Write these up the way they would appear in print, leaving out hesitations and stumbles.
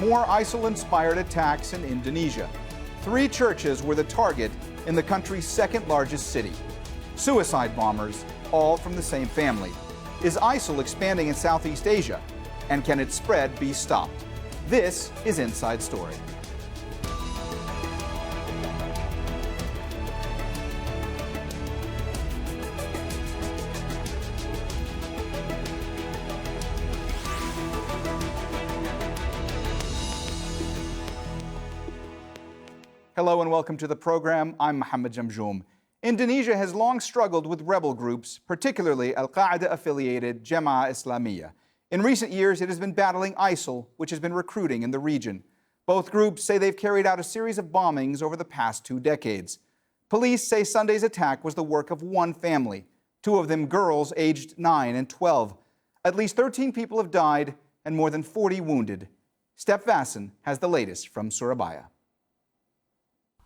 more ISIL-inspired attacks in Indonesia. 3 churches were the target in the country's second largest city. Suicide bombers, all from the same family. Is ISIL expanding in Southeast Asia? And can its spread be stopped? This is Inside Story. Hello and welcome to the program. I'm Mohammed Jamjoom. Indonesia has long struggled with rebel groups, particularly Al-Qaeda-affiliated Jemaah Islamiyah. In recent years, it has been battling ISIL, which has been recruiting in the region. Both groups say they've carried out a series of bombings over the past 2 decades. Police say Sunday's attack was the work of one family, 2 of them girls aged 9 and 12. At least 13 people have died and more than 40 wounded. Steph Vasson has the latest from Surabaya.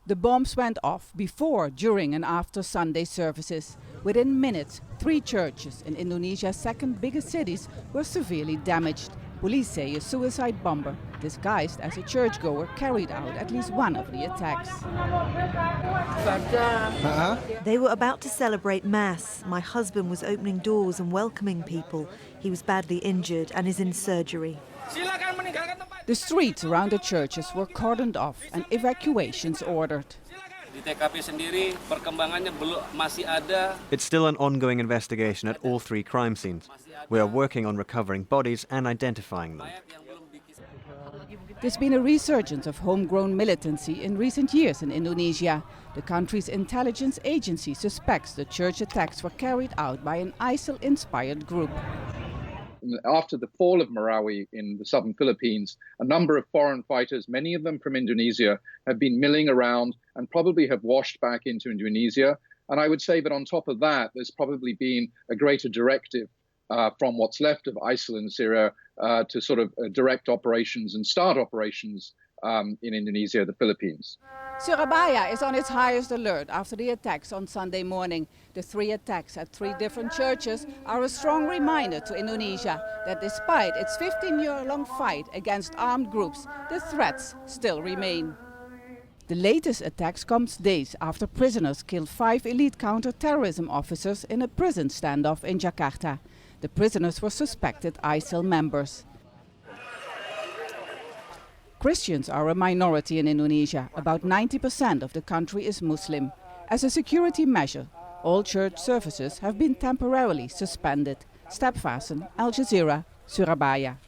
The bombs went off before, during and after Sunday services. Within minutes, 3 churches in Indonesia's second biggest cities were severely damaged. Police say a suicide bomber, disguised as a churchgoer, carried out at least one of the attacks. They were about to celebrate Mass. My husband was opening doors and welcoming people. He was badly injured and is in surgery. The streets around the churches were cordoned off and evacuations ordered. It's still an ongoing investigation at all 3 crime scenes. We are working on recovering bodies and identifying them. There's been a resurgence of homegrown militancy in recent years in Indonesia. The country's intelligence agency suspects the church attacks were carried out by an ISIL-inspired group. After the fall of Marawi in the southern Philippines, a number of foreign fighters, many of them from Indonesia, have been milling around and probably have washed back into Indonesia. And I would say that on top of that, there's probably been a greater directive from what's left of ISIL in Syria to sort of direct operations and start operations in Indonesia, the Philippines. Surabaya is on its highest alert after the attacks on Sunday morning. The 3 attacks at 3 different churches are a strong reminder to Indonesia that despite its 15-year-long fight against armed groups, the threats still remain. The latest attacks comes days after prisoners killed 5 elite counter-terrorism officers in a prison standoff in Jakarta. The prisoners were suspected ISIL members. Christians are a minority in Indonesia. About 90% of the country is Muslim. As a security measure, all church services have been temporarily suspended. Steph Vasson, Al Jazeera, Surabaya.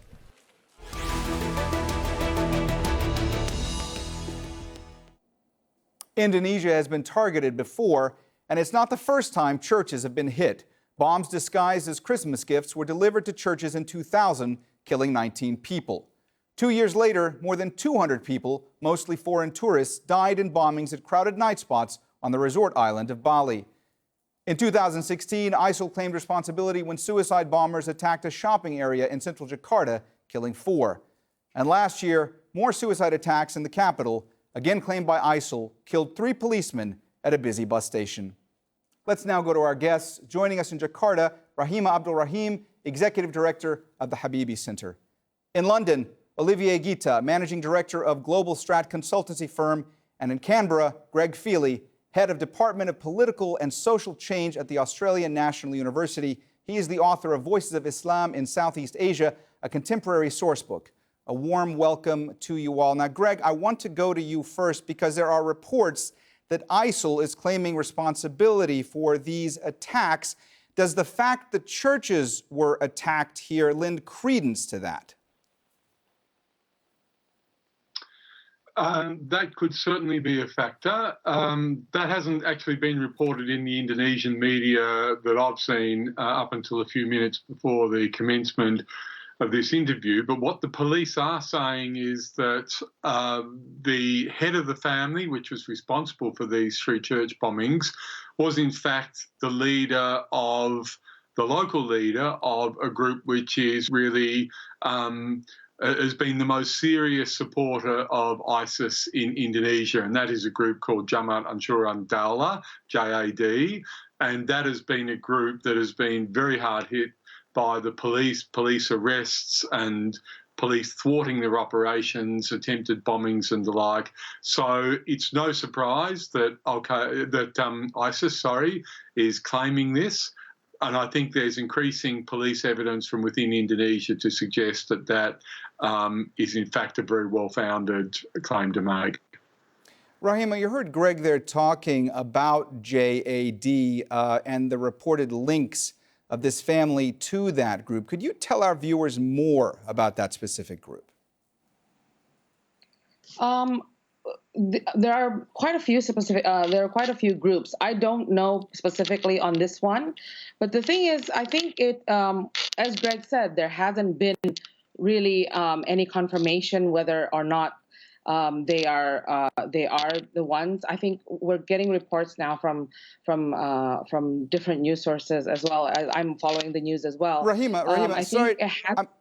Indonesia has been targeted before, and it's not the first time churches have been hit. Bombs disguised as Christmas gifts were delivered to churches in 2000, killing 19 people. 2 years later, more than 200 people, mostly foreign tourists, died in bombings at crowded night spots on the resort island of Bali. In 2016, ISIL claimed responsibility when suicide bombers attacked a shopping area in central Jakarta, killing 4. And last year, more suicide attacks in the capital, again claimed by ISIL, killed 3 policemen at a busy bus station. Let's now go to our guests. Joining us in Jakarta, Rahima Abdulrahim, Executive Director of the Habibie Center. In London, Olivier Guitta, Managing Director of GlobalStrat consultancy firm, and in Canberra, Greg Fealy, Head of Department of Political and Social Change at the Australian National University. He is the author of Voices of Islam in Southeast Asia, a contemporary sourcebook. A warm welcome to you all. Now, Greg, I want to go to you first because there are reports that ISIL is claiming responsibility for these attacks. Does the fact that churches were attacked here lend credence to that? That could certainly be a factor. That hasn't actually been reported in the Indonesian media that I've seen up until a few minutes before the commencement of this interview. But what the police are saying is that the head of the family, which was responsible for these 3 church bombings, was in fact the local leader of a group which is really has been the most serious supporter of ISIS in Indonesia, and that is a group called Jamaat Anshuran Daulah, JAD, and that has been a group that has been very hard hit by the police arrests and police thwarting their operations, attempted bombings and the like. So it's no surprise that ISIS, is claiming this. And I think there's increasing police evidence from within Indonesia to suggest that that is in fact a very well-founded claim to make. Rahima, you heard Greg there talking about JAD and the reported links of this family to that group. Could you tell our viewers more about that specific group? There are quite a few there are quite a few groups. I don't know specifically on this one, but the thing is, I think it, as Greg said, there hasn't been really any confirmation whether or not they are the ones. I think we're getting reports now from different news sources as well. I'm following the news as well. Rahima,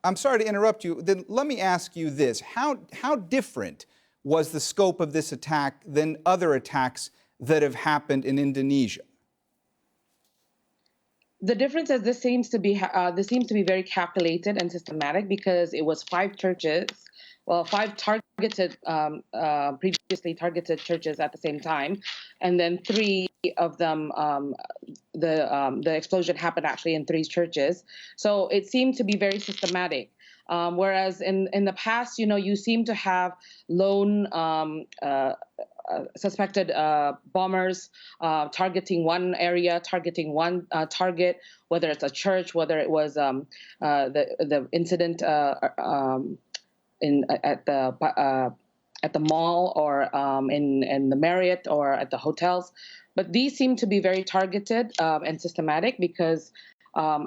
I'm sorry to interrupt you. Then let me ask you this: how different was the scope of this attack than other attacks that have happened in Indonesia? The difference is this seems to be very calculated and systematic, because it was 5 churches, well, 5 targeted, previously targeted churches at the same time, and then 3 of them, the explosion happened actually in 3 churches. So it seemed to be very systematic. Whereas in the past, you seem to have lone suspected bombers targeting one area, targeting one target, whether it's a church, whether it was the incident at the mall or in the Marriott or at the hotels. But these seem to be very targeted and systematic because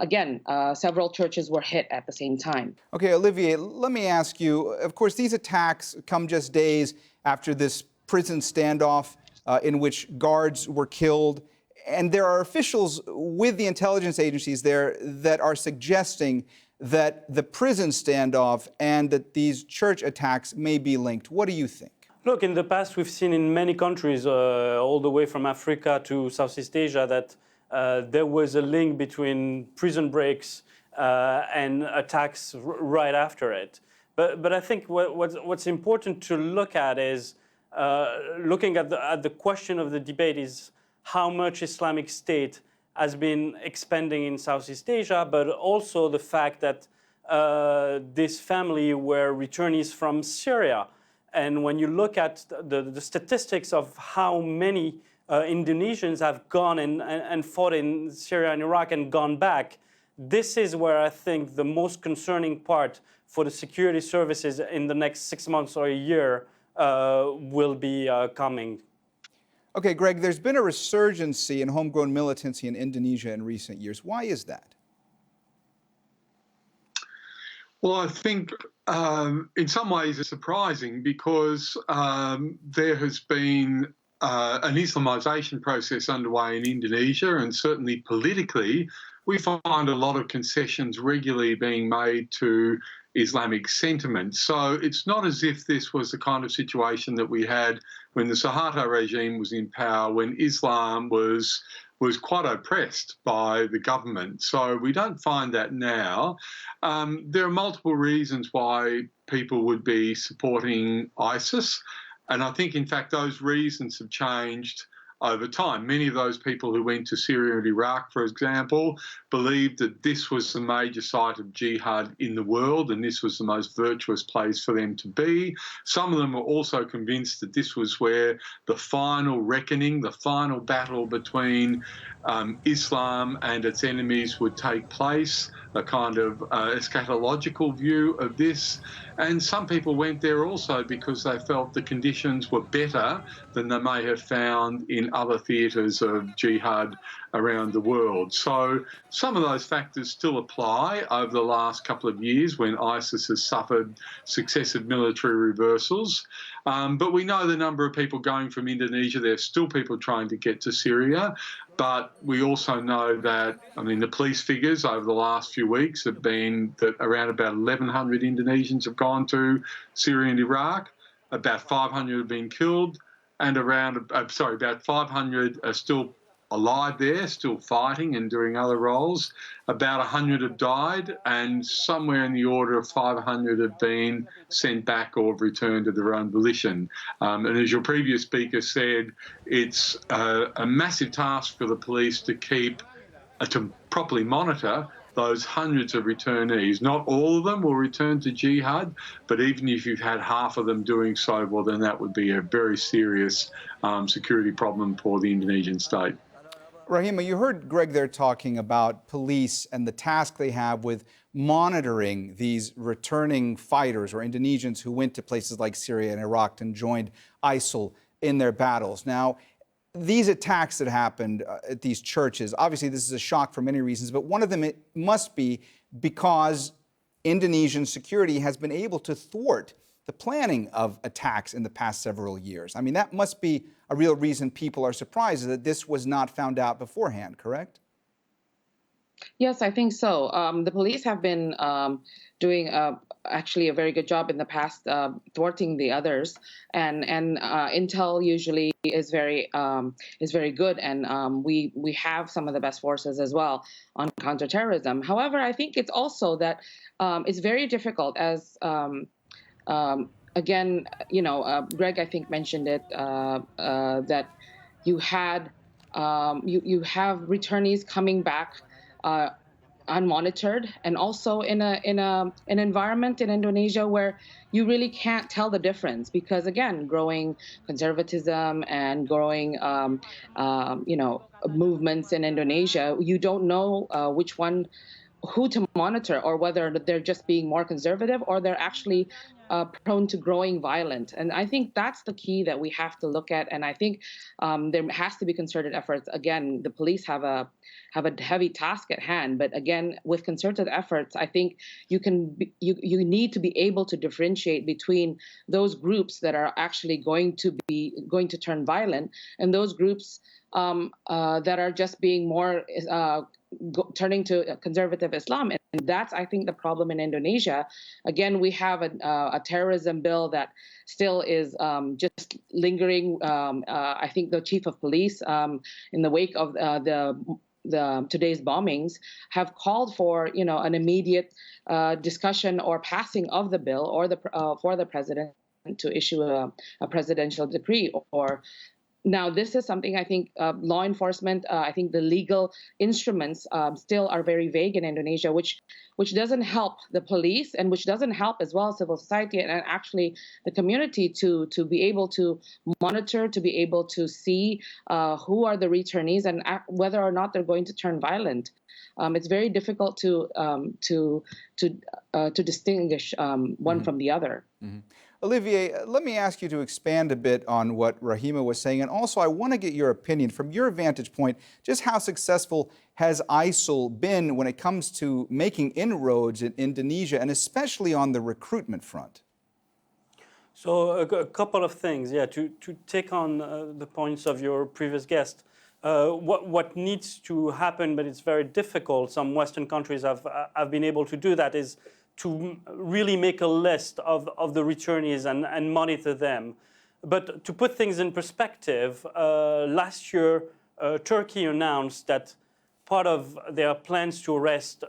again, several churches were hit at the same time. Okay, Olivier, let me ask you, of course, these attacks come just days after this prison standoff in which guards were killed. And there are officials with the intelligence agencies there that are suggesting that the prison standoff and that these church attacks may be linked. What do you think? Look, in the past, we've seen in many countries, all the way from Africa to Southeast Asia, that there was a link between prison breaks and attacks right after it. But I think what's important to look at is looking at the question of the debate is how much Islamic State has been expanding in Southeast Asia, but also the fact that this family were returnees from Syria. And when you look at the statistics of how many Indonesians have gone and fought in Syria and Iraq and gone back, this is where I think the most concerning part for the security services in the next 6 months or a year will be coming. Okay, Greg, there's been a resurgence in homegrown militancy in Indonesia in recent years. Why is that? Well, I think in some ways it's surprising because there has been an Islamization process underway in Indonesia, and certainly politically, we find a lot of concessions regularly being made to Islamic sentiment. So it's not as if this was the kind of situation that we had when the Suharto regime was in power, when Islam was quite oppressed by the government. So we don't find that now. There are multiple reasons why people would be supporting ISIS. And I think, in fact, those reasons have changed over time. Many of those people who went to Syria and Iraq, for example, believed that this was the major site of jihad in the world and this was the most virtuous place for them to be. Some of them were also convinced that this was where the final reckoning, the final battle between Islam and its enemies would take place, a kind of eschatological view of this. And some people went there also because they felt the conditions were better than they may have found in other theatres of jihad around the world. So some of those factors still apply over the last couple of years when ISIS has suffered successive military reversals. But we know the number of people going from Indonesia. There's still people trying to get to Syria. But we also know that, I mean, the police figures over the last few weeks have been that around about 1,100 Indonesians have gone to Syria and Iraq, about 500 have been killed, and about 500 are still alive there, still fighting and doing other roles. About 100 have died, and somewhere in the order of 500 have been sent back or have returned to their own volition. And as your previous speaker said, it's a massive task for the police to to properly monitor those hundreds of returnees. Not all of them will return to jihad, but even if you've had half of them doing so, well, then that would be a very serious security problem for the Indonesian state. Rahima, you heard Greg there talking about police and the task they have with monitoring these returning fighters or Indonesians who went to places like Syria and Iraq and joined ISIL in their battles. Now, these attacks that happened at these churches, obviously this is a shock for many reasons, but one of them it must be because Indonesian security has been able to thwart the planning of attacks in the past several years. I mean, that must be a real reason people are surprised that this was not found out beforehand, correct? Yes, I think so. The police have been doing actually a very good job in the past thwarting the others, and intel usually is very good, and we have some of the best forces as well on counterterrorism. However, I think it's also that it's very difficult as again, Greg, I think mentioned it, that you have returnees coming back unmonitored, and also in an environment in Indonesia where you really can't tell the difference, because again, growing conservatism and growing movements in Indonesia, you don't know who to monitor, or whether they're just being more conservative or they're actually prone to growing violent. And I think that's the key that we have to look at. And I think there has to be concerted efforts. Again, the police have a heavy task at hand, but again, with concerted efforts, I think you need to be able to differentiate between those groups that are actually going to turn violent, and those groups that are just being more turning to conservative Islam. And that's, I think, the problem in Indonesia. Again, we have a terrorism bill that still is just lingering. I think the chief of police, in the wake of today's bombings, have called for an immediate discussion or passing of the bill, or for the president to issue a presidential decree. Or now, this is something I think law enforcement, I think the legal instruments still are very vague in Indonesia, which doesn't help the police, and which doesn't help as well civil society and actually the community to be able to monitor, to be able to see who are the returnees and whether or not they're going to turn violent. It's very difficult to distinguish one from the other. Mm-hmm. Olivier, let me ask you to expand a bit on what Rahima was saying, and also I want to get your opinion from your vantage point, just how successful has ISIL been when it comes to making inroads in Indonesia, and especially on the recruitment front? So a couple of things, to take on the points of your previous guest. What needs to happen, but it's very difficult, some Western countries have been able to do that, is to really make a list of the returnees and monitor them. But to put things in perspective, last year, Turkey announced that part of their plans to arrest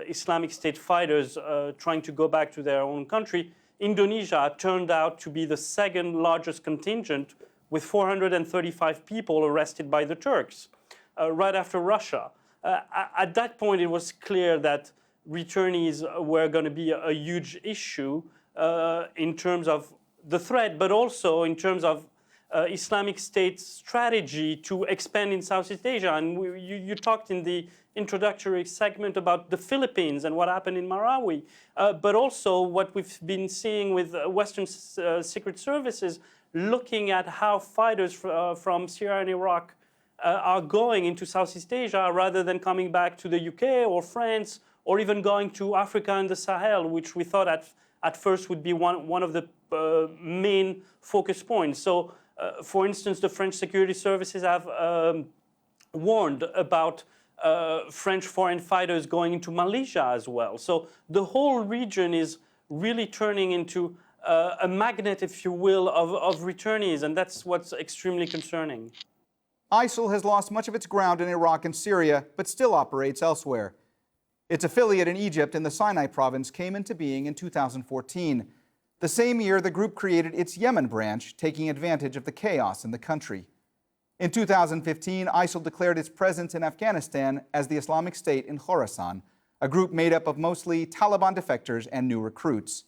Islamic State fighters trying to go back to their own country, Indonesia turned out to be the second largest contingent, with 435 people arrested by the Turks, right after Russia. At that point, it was clear that returnees were going to be a huge issue in terms of the threat, but also in terms of Islamic State's strategy to expand in Southeast Asia. And you talked in the introductory segment about the Philippines and what happened in Marawi, but also what we've been seeing with Western secret services looking at how fighters from Syria and Iraq are going into Southeast Asia rather than coming back to the UK or France, or even going to Africa and the Sahel, which we thought at first would be one of the main focus points. So, for instance, the French security services have warned about French foreign fighters going into Malaysia as well. So the whole region is really turning into a magnet, if you will, of returnees, and that's what's extremely concerning. ISIL has lost much of its ground in Iraq and Syria, but still operates elsewhere. Its affiliate in Egypt in the Sinai province came into being in 2014. The same year, the group created its Yemen branch, taking advantage of the chaos in the country. In 2015, ISIL declared its presence in Afghanistan as the Islamic State in Khorasan, a group made up of mostly Taliban defectors and new recruits.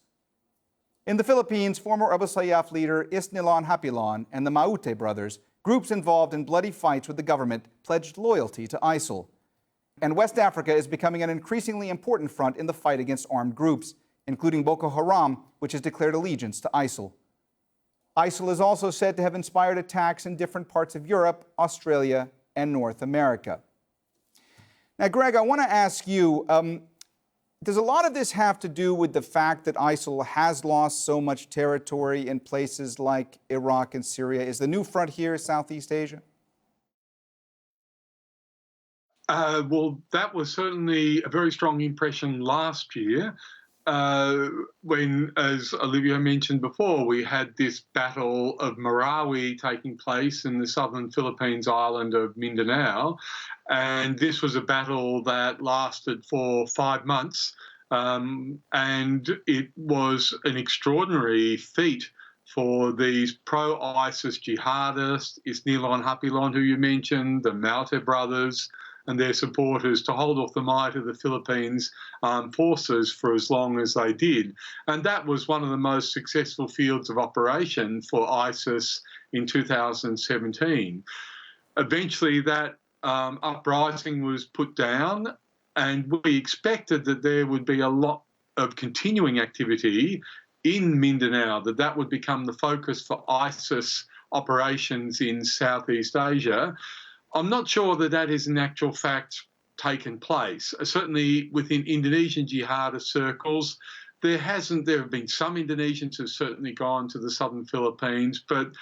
In the Philippines, former Abu Sayyaf leader Isnilan Hapilon and the Maute brothers, groups involved in bloody fights with the government, pledged loyalty to ISIL. And West Africa is becoming an increasingly important front in the fight against armed groups, including Boko Haram, which has declared allegiance to ISIL. ISIL is also said to have inspired attacks in different parts of Europe, Australia, and North America. Now, Greg, I want to ask you, does a lot of this have to do with the fact that ISIL has lost so much territory in places like Iraq and Syria? Is the new front here Southeast Asia? Well, that was certainly a very strong impression last year when, as Olivier mentioned before, we had this battle of Marawi taking place in the southern Philippines island of Mindanao. And this was a battle that lasted for 5 months. And it was an extraordinary feat for these pro-ISIS jihadists, Isnilan Hapilon, who you mentioned, the Maute brothers, and their supporters to hold off the might of the Philippines armed forces for as long as they did. And that was one of the most successful fields of operation for ISIS in 2017. Eventually, that uprising was put down, and we expected that there would be a lot of continuing activity in Mindanao, that would become the focus for ISIS operations in Southeast Asia. I'm not sure that that is in actual fact taken place. Certainly within Indonesian jihadist circles, there have been some Indonesians who've certainly gone to the southern Philippines, but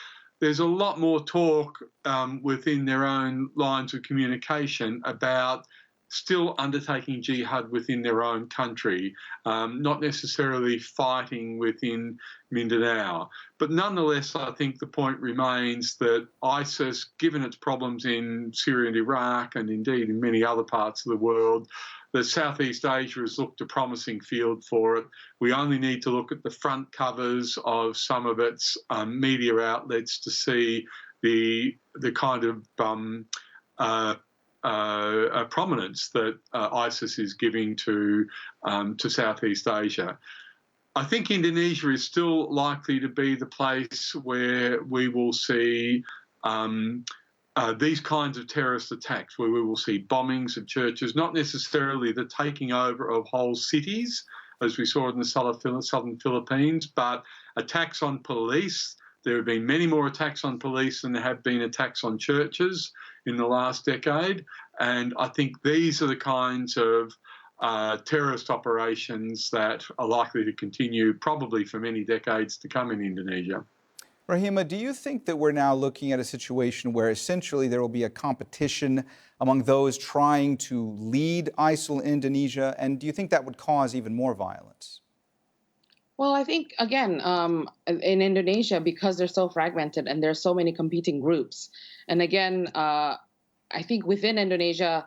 there's a lot more talk within their own lines of communication about still undertaking jihad within their own country, not necessarily fighting within Mindanao. But nonetheless, I think the point remains that ISIS, given its problems in Syria and Iraq, and indeed in many other parts of the world, that Southeast Asia has looked a promising field for it. We only need to look at the front covers of some of its media outlets to see the kind of prominence that ISIS is giving to Southeast Asia. I think Indonesia is still likely to be the place where we will see these kinds of terrorist attacks, where we will see bombings of churches, not necessarily the taking over of whole cities, as we saw in the southern Philippines, but attacks on police. There have been many more attacks on police than there have been attacks on churches in the last decade. And I think these are the kinds of terrorist operations that are likely to continue probably for many decades to come in Indonesia. Rahima, do you think that we're now looking at a situation where essentially there will be a competition among those trying to lead ISIL in Indonesia? And do you think that would cause even more violence? Well, I think, again, in Indonesia, because they're so fragmented and there's so many competing groups, and again, I think within Indonesia,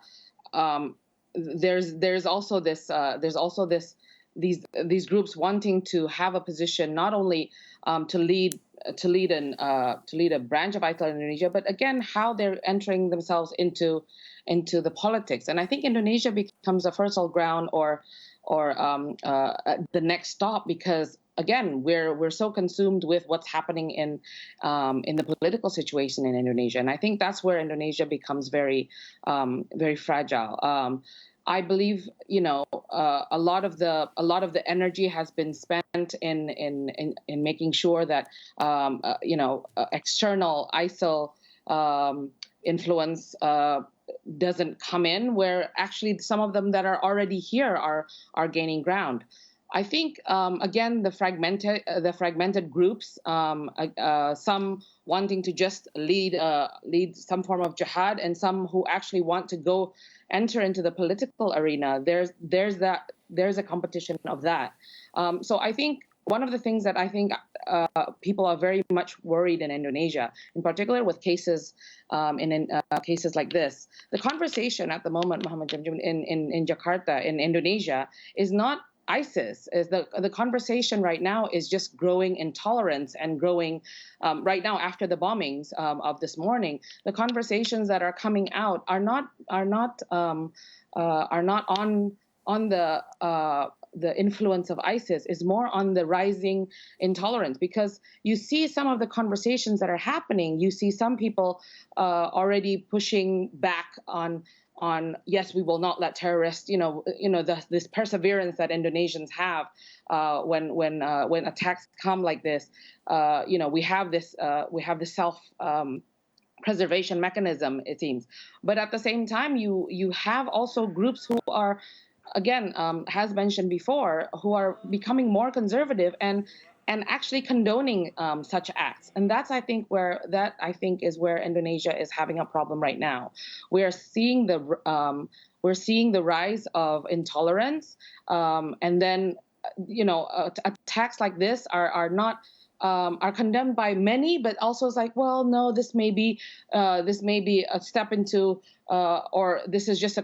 there's also these groups wanting to have a position not only to lead a branch of ISIL in Indonesia, but again how they're entering themselves into the politics. And I think Indonesia becomes a fertile ground or the next stop, because again we're so consumed with what's happening in the political situation in Indonesia, and I think that's where Indonesia becomes very fragile. I believe a lot of the energy has been spent in making sure that external ISIL influence doesn't come in, where actually some of them that are already here are gaining ground. I think again the fragmented groups, some wanting to just lead some form of jihad, and some who actually want to enter into the political arena. There's a competition of that. So I think one of the things that I think people are very much worried in Indonesia, in particular with cases cases like this. The conversation at the moment, Mohammed Jamjoom, in Jakarta, in Indonesia, is not ISIS. Is the conversation right now is just growing intolerance and growing right now after the bombings of this morning. The conversations that are coming out are not on the influence of ISIS, is more on the rising intolerance, because you see some of the conversations that are happening. You see some people already pushing back on yes, we will not let terrorists, this perseverance that Indonesians have when attacks come like this. We have this self preservation mechanism, it seems. But at the same time, you have also groups who are, again, has mentioned before, who are becoming more conservative and actually condoning such acts. And that's, I think, is where Indonesia is having a problem right now. We are seeing the rise of intolerance, and then attacks like this are condemned by many, but also it's like, well, no, this may be a step into, or this is just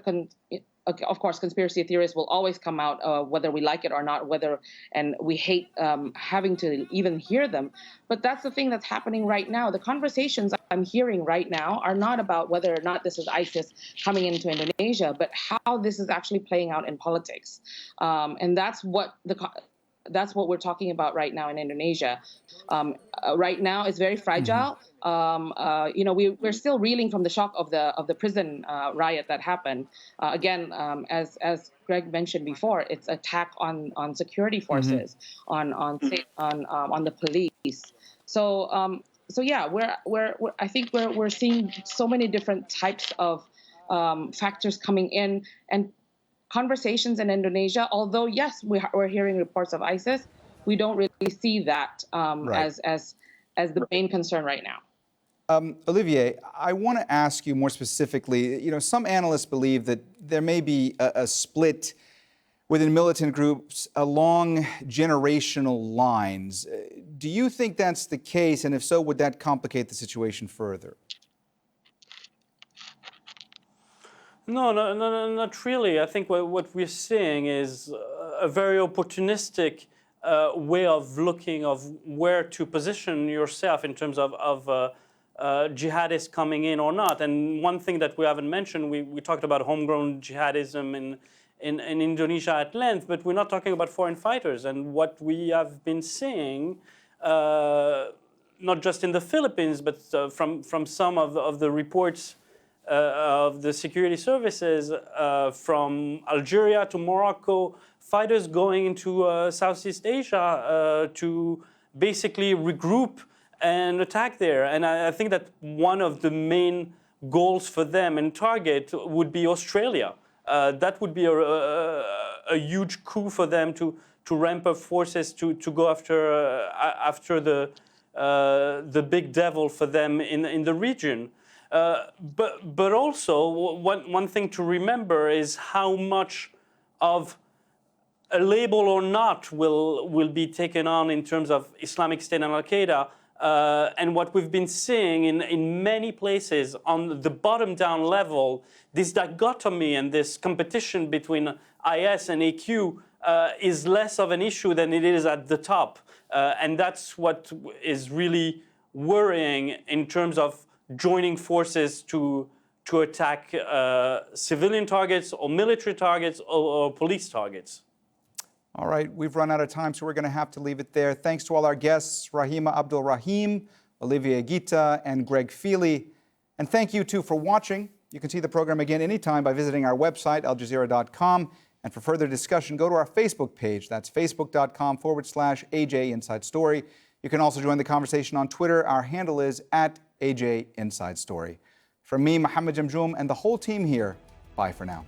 of course, conspiracy theories will always come out, whether we like it or not, and we hate having to even hear them. But that's the thing that's happening right now. The conversations I'm hearing right now are not about whether or not this is ISIS coming into Indonesia, but how this is actually playing out in politics. And that's what we're talking about right now in Indonesia. Right now, it's very fragile. We're still reeling from the shock of the prison riot that happened. Again, as Greg mentioned before, it's attack on security forces, on the police. So yeah, I think we're seeing so many different types of factors coming in, and conversations in Indonesia, although yes, we're hearing reports of ISIS, we don't really see that as the main concern right now. Olivier, I want to ask you more specifically, some analysts believe that there may be a split within militant groups along generational lines. Do you think that's the case? And if so, would that complicate the situation further? No, not really. I think what we're seeing is a very opportunistic way of looking of where to position yourself in terms of jihadists coming in or not. And one thing that we haven't mentioned, we talked about homegrown jihadism in Indonesia at length, but we're not talking about foreign fighters. And what we have been seeing, not just in the Philippines, but from some of the reports of the security services from Algeria to Morocco, fighters going into Southeast Asia to basically regroup and attack there. And I think that one of the main goals for them and target would be Australia. That would be a huge coup for them to ramp up forces to go after the big devil for them in the region. But also, one thing to remember is how much of a label or not will be taken on in terms of Islamic State and Al-Qaeda. And what we've been seeing in many places on the bottom-down level, this dichotomy and this competition between IS and AQ is less of an issue than it is at the top. And that's what is really worrying in terms of joining forces to attack civilian targets or military targets or police targets. All right, we've run out of time, so we're going to have to leave it there. Thanks to all our guests, Rahima Abdulrahim, Olivier Guitta, and Greg Fealy. And thank you, too, for watching. You can see the program again anytime by visiting our website, aljazeera.com. And for further discussion, go to our Facebook page. That's facebook.com/AJ Inside Story. You can also join the conversation on Twitter. Our handle is @AJ Inside Story. From me, Mohammed Jamjoom, and the whole team here, bye for now.